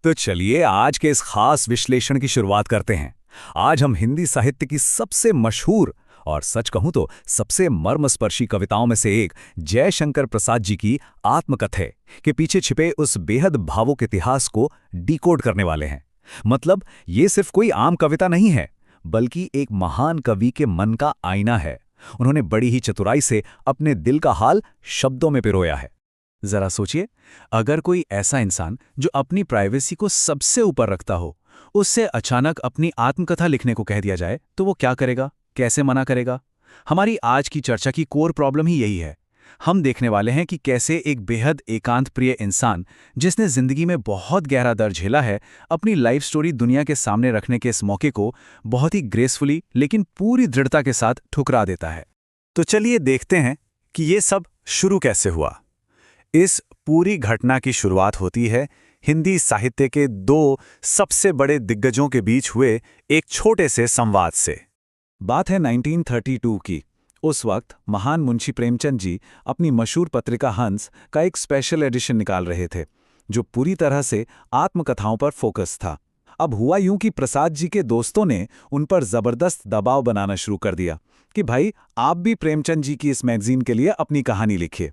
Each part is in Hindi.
तो चलिए आज के इस खास विश्लेषण की शुरुआत करते हैं। आज हम हिंदी साहित्य की सबसे मशहूर और सच कहूं तो सबसे मर्मस्पर्शी कविताओं में से एक जयशंकर प्रसाद जी की आत्मकथ्य के पीछे छिपे उस बेहद भावुक इतिहास को डिकोड करने वाले हैं। मतलब ये सिर्फ कोई आम कविता नहीं है, बल्कि एक महान कवि के मन का आईना है। उन्होंने बड़ी ही चतुराई से अपने दिल का हाल शब्दों में पिरोया है। जरा सोचिए, अगर कोई ऐसा इंसान जो अपनी प्राइवेसी को सबसे ऊपर रखता हो, उससे अचानक अपनी आत्मकथा लिखने को कह दिया जाए तो वो क्या करेगा, कैसे मना करेगा? हमारी आज की चर्चा की कोर प्रॉब्लम ही यही है। हम देखने वाले हैं कि कैसे एक बेहद एकांत प्रिय इंसान, जिसने जिंदगी में बहुत गहरा दर्द झेला है, अपनी लाइफ स्टोरी दुनिया के सामने रखने के इस मौके को बहुत ही ग्रेसफुली लेकिन पूरी दृढ़ता के साथ ठुकरा देता है। तो चलिए देखते हैं कि ये सब शुरू कैसे हुआ। इस पूरी घटना की शुरुआत होती है हिंदी साहित्य के दो सबसे बड़े दिग्गजों के बीच हुए एक छोटे से संवाद से। बात है 1932 की। उस वक्त महान मुंशी प्रेमचंद जी अपनी मशहूर पत्रिका हंस का एक स्पेशल एडिशन निकाल रहे थे, जो पूरी तरह से आत्मकथाओं पर फोकस था। अब हुआ यूं कि प्रसाद जी के दोस्तों ने उन पर जबरदस्त दबाव बनाना शुरू कर दिया कि भाई आप भी प्रेमचंद जी की इस मैगजीन के लिए अपनी कहानी लिखिए।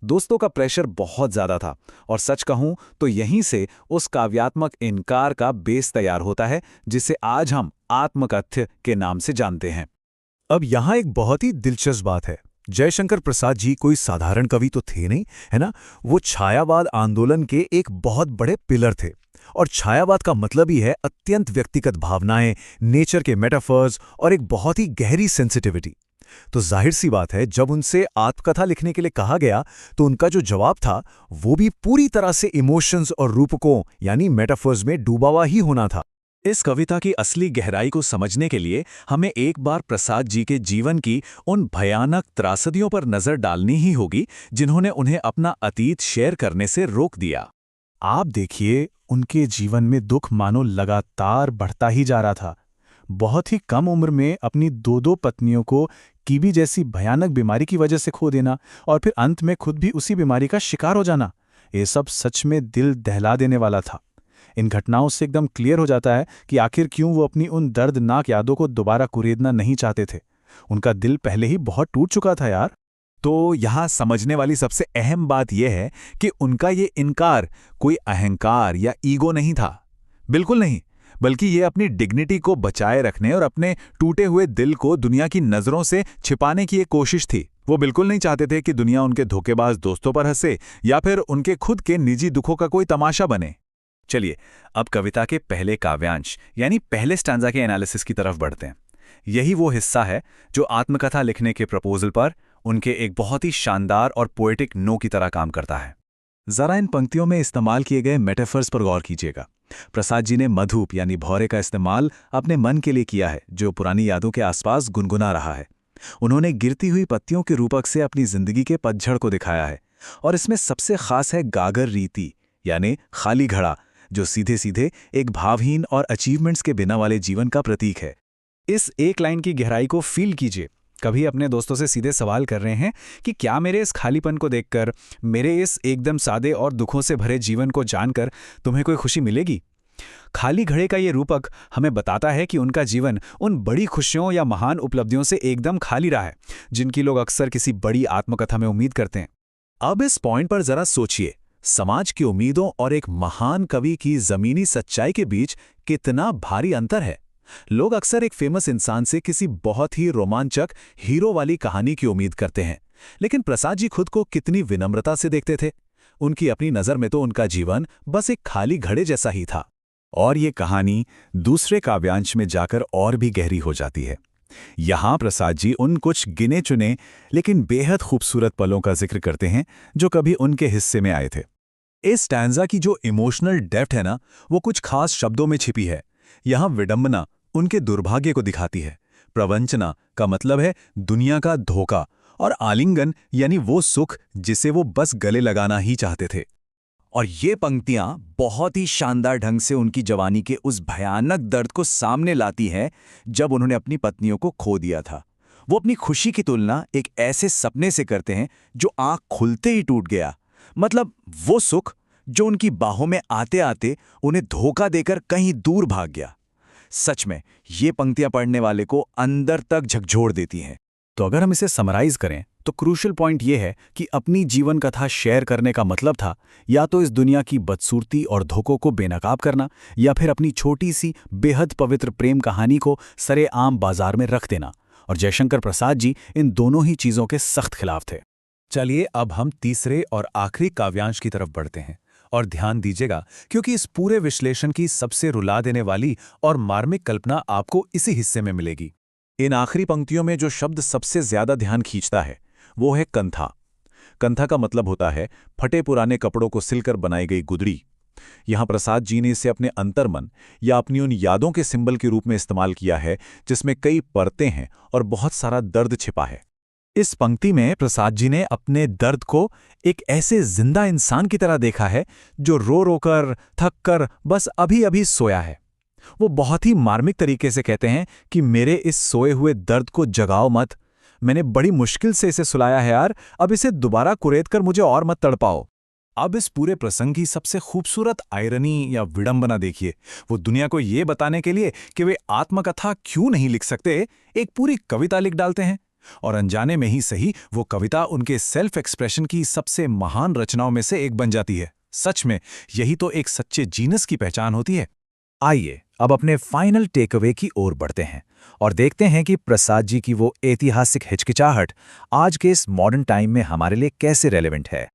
दोस्तों का प्रेशर बहुत ज्यादा था और सच कहूं तो यहीं से उस काव्यात्मक इनकार का बेस तैयार होता है, जिसे आज हम आत्मकथ्य के नाम से जानते हैं। अब यहाँ एक बहुत ही दिलचस्प बात है। जयशंकर प्रसाद जी कोई साधारण कवि तो थे नहीं, है ना? वो छायावाद आंदोलन के एक बहुत बड़े पिलर थे। और छायावाद का मतलब ही है अत्यंत व्यक्तिगत भावनाएं, नेचर के मेटाफर्स और एक बहुत ही गहरी सेंसिटिविटी। तो जाहिर सी बात है, जब उनसे आत्मकथा लिखने के लिए कहा गया तो उनका जो जवाब था वो भी पूरी तरह से इमोशंस और रूपकों यानी मेटाफर्स में डूबा हुआ ही होना था। इस कविता की असली गहराई को समझने के लिए हमें एक बार प्रसाद जी के जीवन की उन भयानक त्रासदियों पर नजर डालनी ही होगी, जिन्होंने उन्हें अपना अतीत शेयर करने से रोक दिया। आप देखिए, उनके जीवन में दुख मानो लगातार बढ़ता ही जा रहा था। बहुत ही कम उम्र में अपनी दो पत्नियों को टीबी जैसी भयानक बीमारी की वजह से खो देना और फिर अंत में खुद भी उसी बीमारी का शिकार हो जाना, ये सब सच में दिल दहला देने वाला था। इन घटनाओं से एकदम क्लियर हो जाता है कि आखिर क्यों वो अपनी उन दर्दनाक यादों को दोबारा कुरेदना नहीं चाहते थे। उनका दिल पहले ही बहुत टूट चुका था यार। तो यहाँ समझने वाली सबसे अहम बात यह है कि उनका ये इनकार कोई अहंकार या ईगो नहीं था, बिल्कुल नहीं, बल्कि ये अपनी डिग्निटी को बचाए रखने और अपने टूटे हुए दिल को दुनिया की नज़रों से छिपाने की एक कोशिश थी। वो बिल्कुल नहीं चाहते थे कि दुनिया उनके धोखेबाज दोस्तों पर हंसे या फिर उनके खुद के निजी दुखों का कोई तमाशा बने। चलिए अब कविता के पहले काव्यांश यानी पहले स्टैंजा के एनालिसिस की तरफ बढ़ते हैं। यही वो हिस्सा है जो आत्मकथा लिखने के प्रपोजल पर उनके एक बहुत ही शानदार और पोएटिक नो की तरह काम करता है। जरा इन पंक्तियों में इस्तेमाल किए गए मेटाफर्स पर गौर कीजिएगा। प्रसाद जी ने मधुप यानी भौरे का इस्तेमाल अपने मन के लिए किया है, जो पुरानी यादों के आसपास गुनगुना रहा है। उन्होंने गिरती हुई पत्तियों के रूपक से अपनी जिंदगी के पतझड़ को दिखाया है, और इसमें सबसे खास है गागर रीति यानी खाली घड़ा, जो सीधे सीधे एक भावहीन और अचीवमेंट्स के बिना वाले जीवन का प्रतीक है। इस एक लाइन की गहराई को फील कीजिए। कभी अपने दोस्तों से सीधे सवाल कर रहे हैं कि क्या मेरे इस खालीपन को देखकर, मेरे इस एकदम सादे और दुखों से भरे जीवन को जानकर तुम्हें कोई खुशी मिलेगी? खाली घड़े का ये रूपक हमें बताता है कि उनका जीवन उन बड़ी खुशियों या महान उपलब्धियों से एकदम खाली रहा है, जिनकी लोग अक्सर किसी बड़ी आत्मकथा में उम्मीद करते हैं। अब इस पॉइंट पर जरा सोचिए, समाज की उम्मीदों और एक महान कवि की जमीनी सच्चाई के बीच कितना भारी अंतर है। लोग अक्सर एक फेमस इंसान से किसी बहुत ही रोमांचक हीरो वाली कहानी की उम्मीद करते हैं, लेकिन प्रसाद जी खुद को कितनी विनम्रता से देखते थे। उनकी अपनी नज़र में तो उनका जीवन बस एक खाली घड़े जैसा ही था। और ये कहानी दूसरे काव्यांश में जाकर और भी गहरी हो जाती है। यहाँ प्रसाद जी उन कुछ गिने चुने लेकिन बेहद खूबसूरत पलों का जिक्र करते हैं जो कभी उनके हिस्से में आए थे। इस स्टैंजा की जो इमोशनल डेप्थ है ना, वो कुछ खास शब्दों में छिपी है। यहाँ विडंबना उनके दुर्भाग्य को दिखाती है, प्रवंचना का मतलब है दुनिया का धोखा, और आलिंगन यानी वो सुख जिसे वो बस गले लगाना ही चाहते थे। और ये पंक्तियां बहुत ही शानदार ढंग से उनकी जवानी के उस भयानक दर्द को सामने लाती हैं जब उन्होंने अपनी पत्नियों को खो दिया था। वो अपनी खुशी की तुलना एक ऐसे सपने से करते हैं जो आंख खुलते ही टूट गया। मतलब वो सुख जो उनकी बाहों में आते आते उन्हें धोखा देकर कहीं दूर भाग गया। सच में ये पंक्तियां पढ़ने वाले को अंदर तक झकझोर देती हैं। तो अगर हम इसे समराइज करें तो क्रूशल पॉइंट ये है कि अपनी जीवन कथा शेयर करने का मतलब था या तो इस दुनिया की बदसूरती और धोखों को बेनकाब करना, या फिर अपनी छोटी सी बेहद पवित्र प्रेम कहानी को सरेआम बाजार में रख देना। और जयशंकर प्रसाद जी इन दोनों ही चीजों के सख्त खिलाफ थे। चलिए अब हम तीसरे और आखिरी काव्यांश की तरफ बढ़ते हैं, और ध्यान दीजिएगा क्योंकि इस पूरे विश्लेषण की सबसे रुला देने वाली और मार्मिक कल्पना आपको इसी हिस्से में मिलेगी। इन आखिरी पंक्तियों में जो शब्द सबसे ज्यादा ध्यान खींचता है वो है कंथा। कंथा का मतलब होता है फटे पुराने कपड़ों को सिलकर बनाई गई गुदड़ी। यहां प्रसाद जी ने इसे अपने अंतर्मन या अपनी उन यादों के सिंबल के रूप में इस्तेमाल किया है जिसमें कई परतें हैं और बहुत सारा दर्द छिपा है। इस पंक्ति में प्रसाद जी ने अपने दर्द को एक ऐसे जिंदा इंसान की तरह देखा है जो रो रोकर थक कर बस अभी अभी सोया है। वो बहुत ही मार्मिक तरीके से कहते हैं कि मेरे इस सोए हुए दर्द को जगाओ मत, मैंने बड़ी मुश्किल से इसे सुलाया है यार, अब इसे दोबारा कुरेद कर मुझे और मत तड़पाओ। अब इस पूरे प्रसंग की सबसे खूबसूरत आयरनी या विडंबना देखिए। वो दुनिया को ये बताने के लिए कि वे आत्मकथा क्यों नहीं लिख सकते, एक पूरी कविता लिख डालते हैं, और अनजाने में ही सही वो कविता उनके सेल्फ एक्सप्रेशन की सबसे महान रचनाओं में से एक बन जाती है। सच में यही तो एक सच्चे जीनस की पहचान होती है। आइए अब अपने फाइनल टेकअवे की ओर बढ़ते हैं और देखते हैं कि प्रसाद जी की वो ऐतिहासिक हिचकिचाहट आज के इस मॉडर्न टाइम में हमारे लिए कैसे रेलेवेंट है।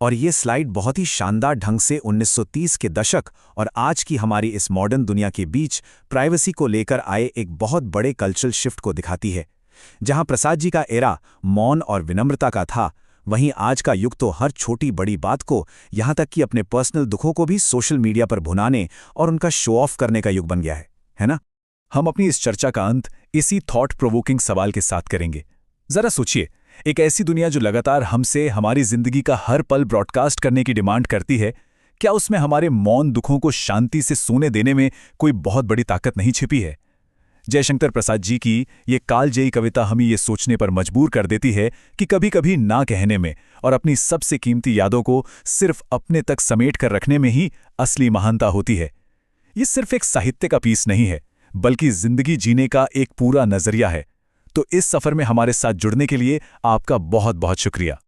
और ये स्लाइड बहुत ही शानदार ढंग से 1930 के दशक और आज की हमारी इस मॉडर्न दुनिया के बीच प्राइवेसी को लेकर आए एक बहुत बड़े कल्चरल शिफ्ट को दिखाती है। जहां प्रसाद जी का एरा मौन और विनम्रता का था, वहीं आज का युग तो हर छोटी बड़ी बात को, यहां तक कि अपने पर्सनल दुखों को भी सोशल मीडिया पर भुनाने और उनका शो ऑफ करने का युग बन गया है ना? हम अपनी इस चर्चा का अंत इसी थॉट प्रोवोकिंग सवाल के साथ करेंगे। जरा सोचिए, एक ऐसी दुनिया जो लगातार हमसे हमारी जिंदगी का हर पल ब्रॉडकास्ट करने की डिमांड करती है, क्या उसमें हमारे मौन दुखों को शांति से सोने देने में कोई बहुत बड़ी ताकत नहीं छिपी है? जयशंकर प्रसाद जी की ये कालजयी कविता हमें ये सोचने पर मजबूर कर देती है कि कभी-कभी ना कहने में और अपनी सबसे कीमती यादों को सिर्फ अपने तक समेट कर रखने में ही असली महानता होती है। ये सिर्फ एक साहित्य का पीस नहीं है, बल्कि जिंदगी जीने का एक पूरा नजरिया है। तो इस सफर में हमारे साथ जुड़ने के लिए आपका बहुत बहुत शुक्रिया।